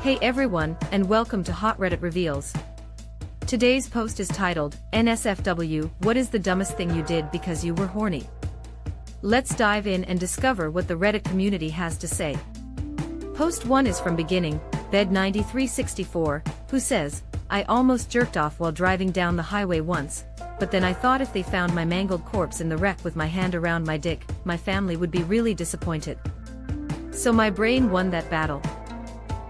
Hey everyone, and welcome to HotRedditReveals. Today's post is titled, NSFW, What is the dumbest thing you did because you were horny? Let's dive in and discover what the Reddit community has to say. Post 1 is from Beginning, Bed9364, who says, I almost jerked off while driving down the highway once, but then I thought if they found my mangled corpse in the wreck with my hand around my dick, my family would be really disappointed. So my brain won that battle.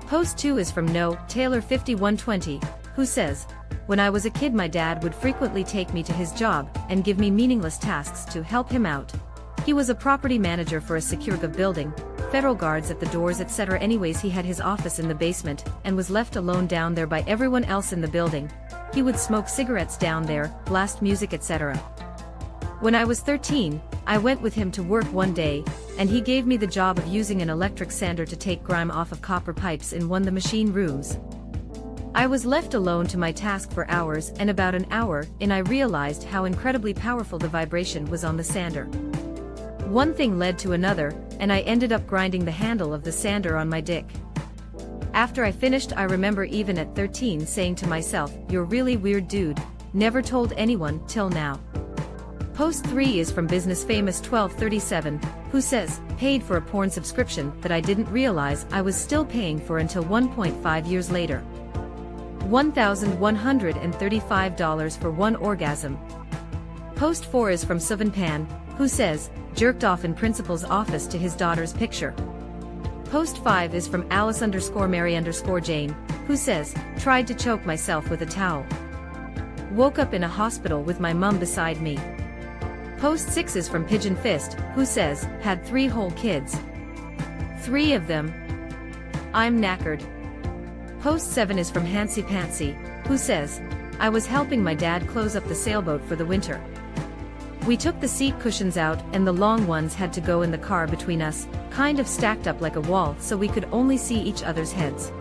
Post 2 is from No Taylor 5120, who says, when I was a kid my dad would frequently take me to his job and give me meaningless tasks to help him out. He was a property manager for a secure building, federal guards at the doors etc. Anyways, he had his office in the basement and was left alone down there by everyone else in the building. He would smoke cigarettes down there, blast music etc. When I was 13, I went with him to work one day, and he gave me the job of using an electric sander to take grime off of copper pipes in one of the machine rooms. I was left alone to my task for hours, and about an hour in I realized how incredibly powerful the vibration was on the sander. One thing led to another, and I ended up grinding the handle of the sander on my dick. After I finished, I remember even at 13 saying to myself, you're really weird dude, never told anyone till now. Post 3 is from Business Famous 1237, who says, paid for a porn subscription that I didn't realize I was still paying for until 1.5 years later. $1,135 for one orgasm. Post 4 is from Suvan Pan, who says, jerked off in principal's office to his daughter's picture. Post 5 is from Alice_Mary_Jane, who says, tried to choke myself with a towel. Woke up in a hospital with my mum beside me. Post 6 is from Pigeon Fist, who says, had 3 whole kids. 3 of them. I'm knackered. Post 7 is from Hancy Pantsy, who says, I was helping my dad close up the sailboat for the winter. We took the seat cushions out and the long ones had to go in the car between us, kind of stacked up like a wall so we could only see each other's heads.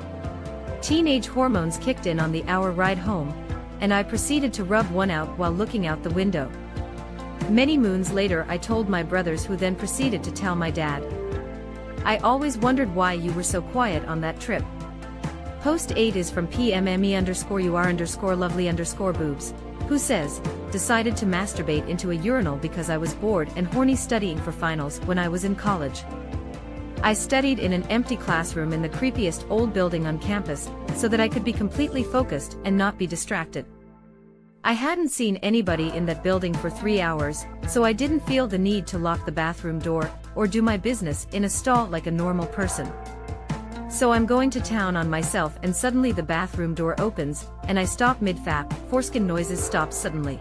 Teenage hormones kicked in on the hour ride home, and I proceeded to rub one out while looking out the window. Many moons later I told my brothers, who then proceeded to tell my dad. I always wondered why you were so quiet on that trip. Post 8 is from PMME_UR_lovely_boobs, who says, decided to masturbate into a urinal because I was bored and horny studying for finals when I was in college. I studied in an empty classroom in the creepiest old building on campus so that I could be completely focused and not be distracted. I hadn't seen anybody in that building for 3 hours, so I didn't feel the need to lock the bathroom door or do my business in a stall like a normal person. So I'm going to town on myself and suddenly the bathroom door opens, and I stop mid-fap, foreskin noises stop suddenly.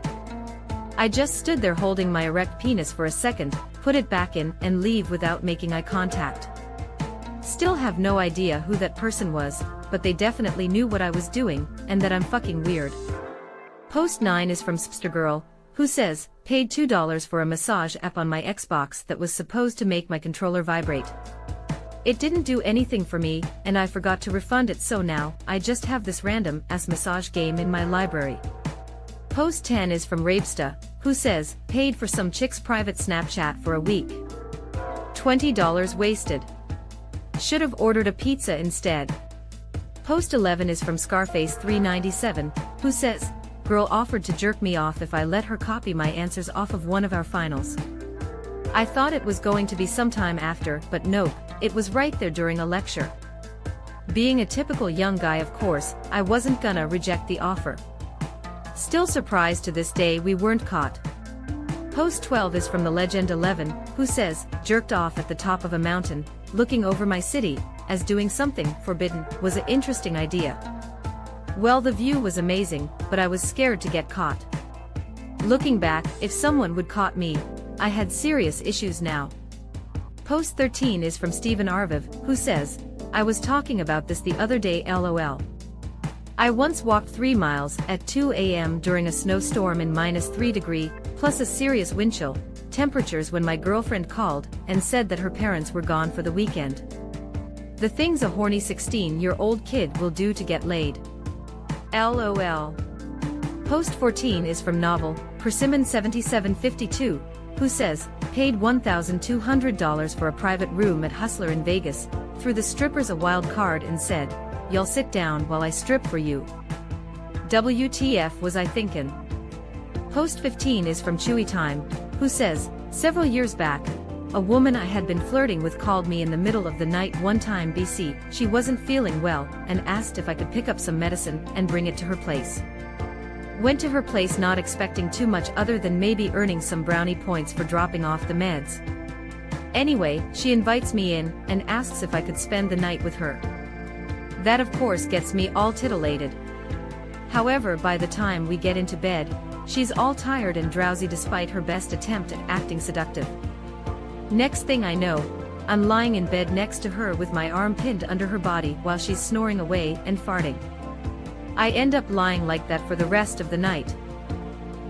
I just stood there holding my erect penis for a second, put it back in, and leave without making eye contact. Still have no idea who that person was, but they definitely knew what I was doing, and that I'm fucking weird. Post 9 is from Spstergirl, who says, paid $2 for a massage app on my Xbox that was supposed to make my controller vibrate. It didn't do anything for me, and I forgot to refund it, so now I just have this random ass massage game in my library. Post 10 is from Rabesta, who says, paid for some chick's private Snapchat for a week. $20 wasted. Should have ordered a pizza instead. Post 11 is from Scarface 397, who says, girl offered to jerk me off if I let her copy my answers off of one of our finals. I thought it was going to be sometime after, but nope, it was right there during a lecture. Being a typical young guy, of course, I wasn't gonna reject the offer. Still surprised to this day we weren't caught. Post 12 is from the Legend 11, who says, jerked off at the top of a mountain, looking over my city, as doing something forbidden was an interesting idea. Well, the view was amazing, but I was scared to get caught. Looking back, if someone would caught me, I had serious issues now. Post 13 is from Stephen Arviv, who says, I was talking about this the other day lol. I once walked 3 miles at 2 a.m. during a snowstorm in -3 degrees, plus a serious wind chill, temperatures when my girlfriend called and said that her parents were gone for the weekend. The things a horny 16-year-old kid will do to get laid. LOL. Post 14 is from Novel, Persimmon 7752, who says, paid $1,200 for a private room at Hustler in Vegas, threw the strippers a wild card and said, y'all sit down while I strip for you. WTF was I thinkin'? Post 15 is from Chewy Time, who says, several years back, a woman I had been flirting with called me in the middle of the night one time BC, she wasn't feeling well, and asked if I could pick up some medicine and bring it to her place. Went to her place not expecting too much other than maybe earning some brownie points for dropping off the meds. Anyway, she invites me in, and asks if I could spend the night with her. That of course gets me all titillated. However, by the time we get into bed, she's all tired and drowsy despite her best attempt at acting seductive. Next thing I know, I'm lying in bed next to her with my arm pinned under her body while she's snoring away and farting. I end up lying like that for the rest of the night.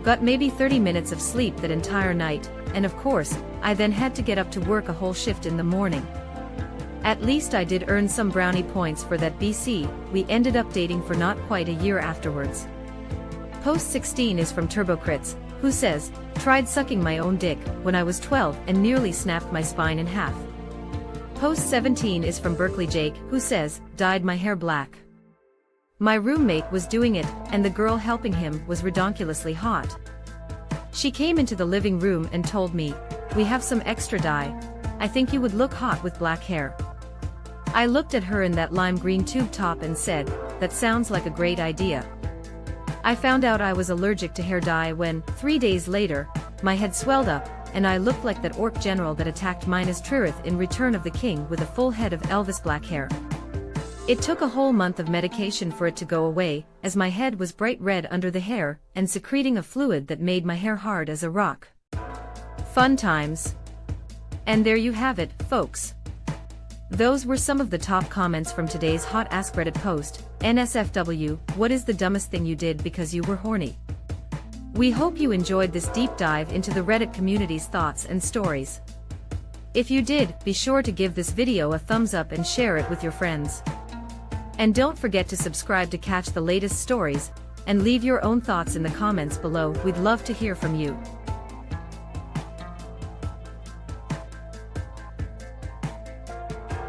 Got maybe 30 minutes of sleep that entire night, and of course, I then had to get up to work a whole shift in the morning. At least I did earn some brownie points for that BC, we ended up dating for not quite a year afterwards. Post 16 is from TurboCrits, who says, tried sucking my own dick when I was 12 and nearly snapped my spine in half. Post 17 is from Berkeley Jake, who says, dyed my hair black. My roommate was doing it, and the girl helping him was redonkulously hot. She came into the living room and told me, we have some extra dye. I think you would look hot with black hair. I looked at her in that lime green tube top and said, that sounds like a great idea. I found out I was allergic to hair dye when, 3 days later, my head swelled up, and I looked like that orc general that attacked Minas Tirith in Return of the King with a full head of Elvis black hair. It took a whole month of medication for it to go away, as my head was bright red under the hair, and secreting a fluid that made my hair hard as a rock. Fun times. And there you have it, folks. Those were some of the top comments from today's hot Ask Reddit post. NSFW, what is the dumbest thing you did because you were horny? We hope you enjoyed this deep dive into the Reddit community's thoughts and stories. If you did, be sure to give this video a thumbs up and share it with your friends. And don't forget to subscribe to catch the latest stories, and leave your own thoughts in the comments below, we'd love to hear from you.